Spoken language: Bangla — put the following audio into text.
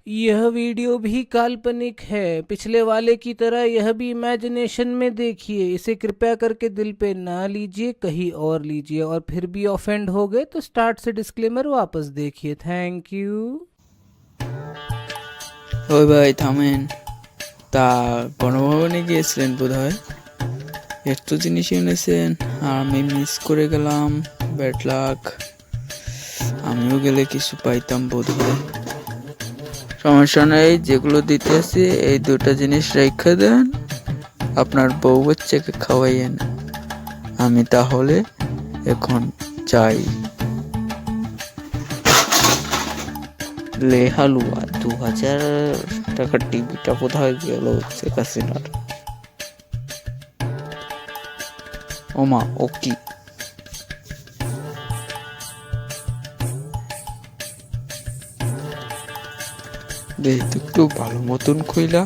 यह वीडियो भी काल्पनिक है। पिछले वाले की तरह यह भी इमेजिनेशन में देखिए। इसे कृपया करके दिल पे ना लीजिए, कहीं और लीजिए। और फिर भी ऑफेंड हो गए तो स्टार्ट से डिस्क्लेमर वापस देखिए। Thank you. ওই ভাই থামেন। তা গণভবনে গিয়েছিলেন বোধহয়, এত জিনিস এনেছেন আর আমি মিস করে গেলাম। Bad luck. আমিও গেলে কিছু পাইতাম বোধহয়। সমস্যা নেই, যেগুলো দিতেছি এই দুটো জিনিস রেখে দেন, আপনার বউ বাচ্চাকে খাওয়াইয়েন। আমি তাহলে এখন চাই। লে হালুয়া 2000 টাকার টিভিটা কোথায় গেল শেখ হাসিনার? ওমা, ও কি? দেখি তো একটু ভালো মতন কইলা।